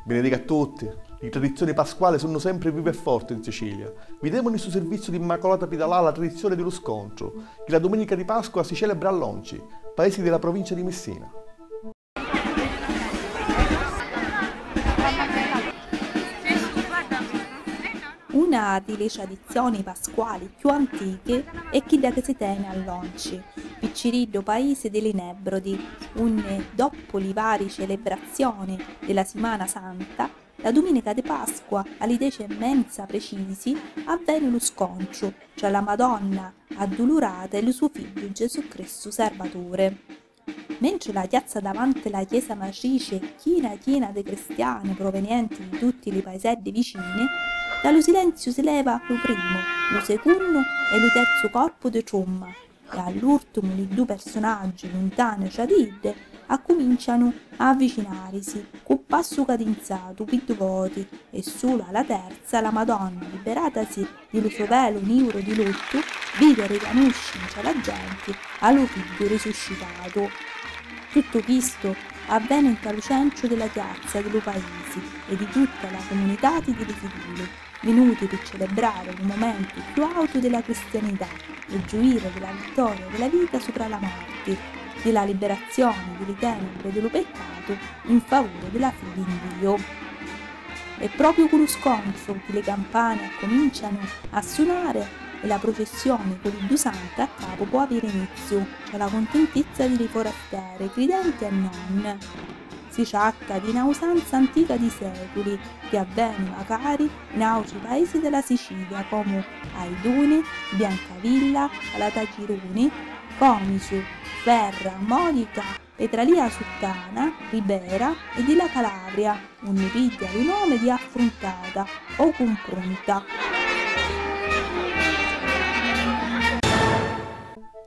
Benedica a tutti. Le tradizioni pasquali sono sempre vive e forti in Sicilia. Vediamo nel suo servizio di Immacolata Pidalà la tradizione dello scontro, che la domenica di Pasqua si celebra a Lonci, paesi della provincia di Messina. Una delle tradizioni pasquali più antiche è quella che si tiene a Lonci, picciriddo paese delle Nebrodi, dopo le varie celebrazioni della Settimana Santa, la domenica di Pasqua alle 10:30 precisi avviene lo scontro tra la Madonna addolorata e il suo figlio Gesù Cristo Salvatore. Mentre la piazza davanti alla chiesa matrice è piena di cristiani provenienti di tutti i paeselli vicini, dallo silenzio si leva lo primo, lo secondo e lo terzo corpo di tromba e all'ultimo i due personaggi lontani tradide cominciano a avvicinarsi con passo cadenzato per voti e solo alla terza la Madonna, liberatasi del suo velo nero di lutto, vide riconoscere tra la gente allo figlio risuscitato. Tutto questo avvenne al centro della piazza dello paese e di tutta la comunità delle figure, venuti per celebrare il momento più alto della cristianità e gioire della vittoria della vita sopra la morte, della liberazione delle tenebre e dello peccato in favore della fede in Dio. È proprio con lo scontro che le campane cominciano a suonare e la processione con i due santi a capo può avere inizio, alla contentezza delle forestiere, credenti e non. Si tratta di un'usanza antica di secoli che avvenne magari in altri paesi della Sicilia come Aidone, Biancavilla, Calatagirone, Comiso, Ferra, Modica, Petralia Suttana, Ribera e della Calabria, ogni piglia il nome di affrontata o confronta.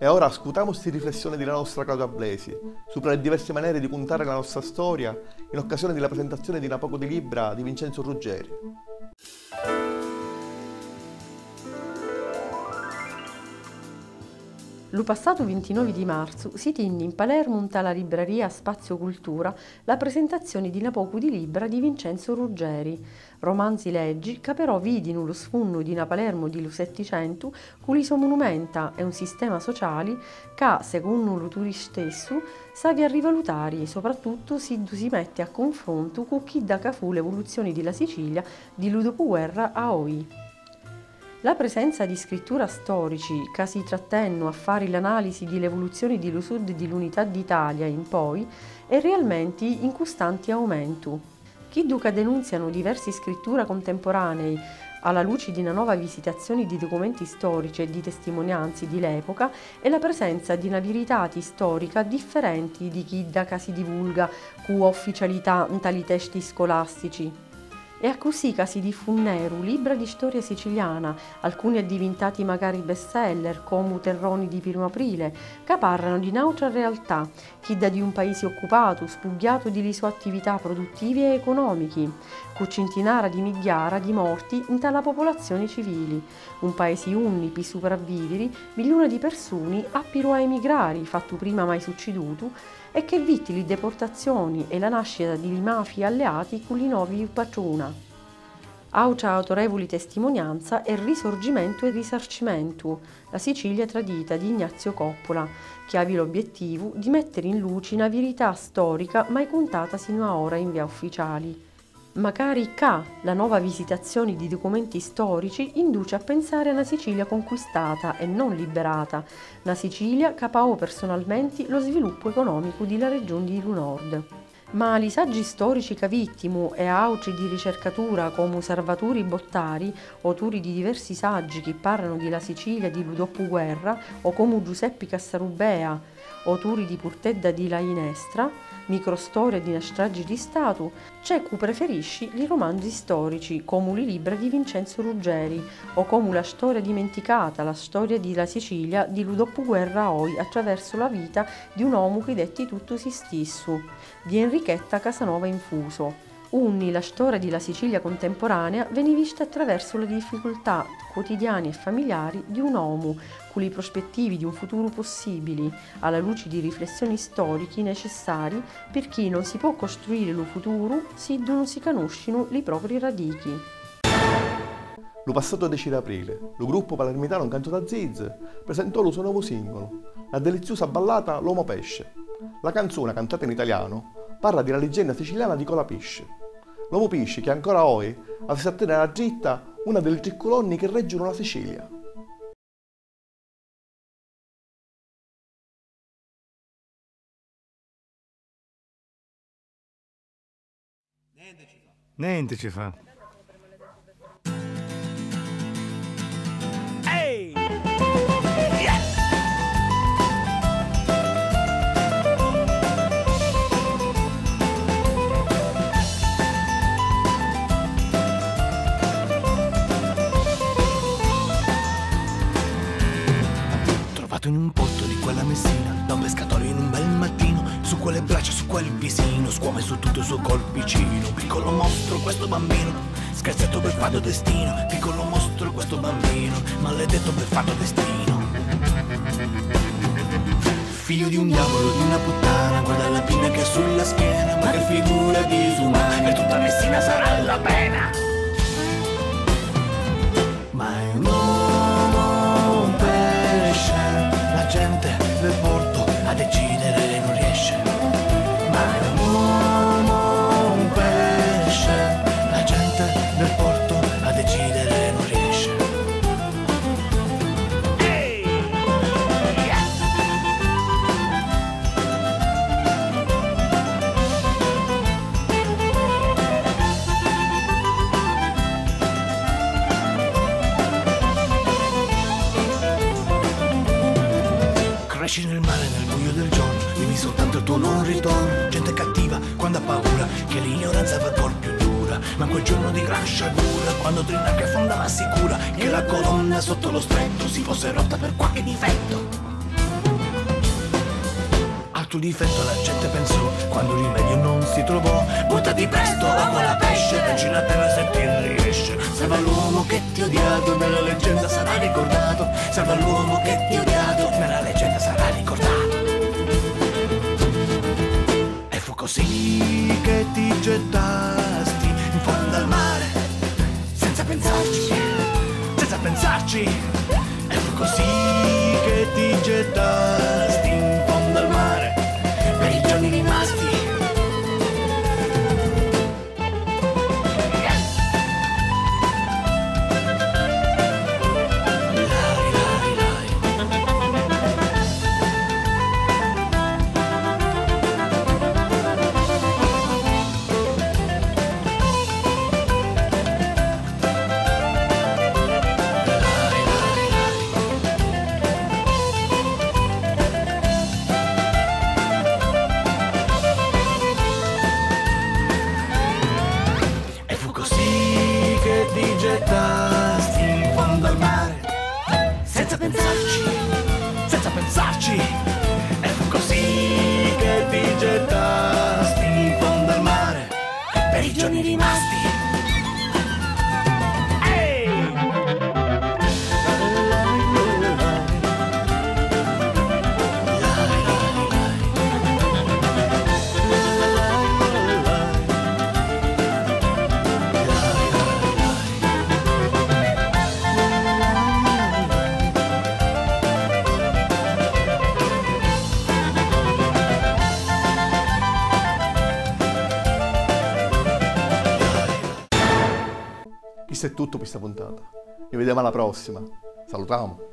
E ora ascoltiamo questa riflessione della nostra Claudia Blesi sopra le diverse maniere di contare la nostra storia in occasione della presentazione di una poco di libra di Vincenzo Ruggeri. Lo passato 29 di marzo si tenne in Palermo alla libreria Spazio Cultura la presentazione di una poco di libra di Vincenzo Ruggeri, romanzi leggi che però vidino lo sfunno di una Palermo di lo Settecento cui suo monumenta è un sistema sociale che, secondo l'autore stesso, savi a rivalutare e soprattutto si mette a confronto con chi da che fu l'evoluzione della Sicilia di dopoguerra a oggi. La presenza di scrittura storici che si trattenno a fare l'analisi dell'evoluzione dello sud dell'unità d'Italia in poi è realmente in costante aumento. Chi duca denunziano diverse scritture contemporanee alla luce di una nuova visitazione di documenti storici e di testimonianze dell'epoca è la presenza di una verità storica differente di chi da che si divulga con ufficialità in tali testi scolastici. E così che si diffonneru libri di storia siciliana, alcuni diventati magari bestseller, come Terroni di Primo Aprile, che parlano di un'altra realtà, chi da di un paese occupato, spugliato delle sue attività produttive e economiche, con centinaia di migliaia di morti in tale popolazione civile, un paese unni per sopravvivere, milioni di persone appiro a emigrare, fatto prima mai succeduto, e che vitti le deportazioni e la nascita di mafie alleati con i nuovi patrona. Altra autorevoli testimonianza è il risorgimento e il risarcimento, la Sicilia tradita di Ignazio Coppola, che aveva l'obiettivo di mettere in luce una verità storica mai contata sino a ora in via ufficiali. Magari la nuova visitazione di documenti storici induce a pensare a una Sicilia conquistata e non liberata, una Sicilia che pagò personalmente lo sviluppo economico della regione di Nord. Ma i saggi storici che vittimo e altri di ricercatura come Salvatore Bottari, autori di diversi saggi che parlano della Sicilia di dopoguerra, o come Giuseppe Cassarubea, autori di Purtedda di La Inestra, microstoria di una strage di Stato, c'è chi preferisci i romanzi storici come i libri di Vincenzo Ruggeri o come La storia dimenticata, la storia della Sicilia di dopoguerra a oggi attraverso la vita di un uomo che detti tutto si stesso, di Enrichetta Casanova Infuso. Unni la storia della Sicilia contemporanea viene vista attraverso le difficoltà quotidiane e familiari di un uomo, con le prospettive di un futuro possibili, alla luce di riflessioni storiche necessarie per chi non si può costruire lo futuro se non si conoscono le proprie radici. Lo passato 10 aprile, lo gruppo palermitano Canto da Ziz presentò il suo nuovo singolo, la deliziosa ballata L'Uomo Pesce. La canzone, cantata in italiano, parla della leggenda siciliana di Colapesce. L'uomo pesce che ancora oggi avesse a tenere alla dritta una delle 3 colonne che reggono la Sicilia. Niente ci fa. Ehi! Yeah! Trovato in un porto di quella Messina, da un pescatore in un bel mattino, su quelle braccia, su quel visino, squame su tutto il suo colpicino. Piccolo mostro questo bambino, scherzetto beffardo destino. Piccolo mostro questo bambino, maledetto beffardo destino. Figlio di un diavolo, di una puttana, guarda la pinna che ha sulla schiena, ma che figura disumana, per tutta Messina sarà la pena. Ma è un uomo, un pesce, la gente del porto a decidere non riesce. Ma è un uomo, un pesce, la gente del porto a decidere non riesce. Ehi! Yeah! Cresci nel mare, nel buio del giorno, vivi soltanto il tuo non ritorno. Gente cattiva quando ha paura, che l'ignoranza fa ancor più dura. Ma quel giorno di gran sciagura, quando Trina che affondava sicura che la colonna sotto lo stretto si fosse rotta per qualche difetto. Al tuo difetto la gente pensò, quando il rimedio non si trovò. Buttati presto a quella pesce, pensi la terra se ti riesce. Salva l'uomo che ti ha odiato, nella leggenda sarà ricordato. Salva l'uomo che ti ha odiato, nella leggenda sarà ricordato. E fu così che ti gettasti in fondo al mare, senza pensarci, senza pensarci. E fu così che ti gettasti in fondo al mare, per i giorni rimasti. Gettasti in fondo al mare, senza pensarci, senza pensarci. E fu così che ti gettasti in fondo al mare, per i giorni rimasti. Questo è tutto per questa puntata. Ci vediamo alla prossima. Salutiamo.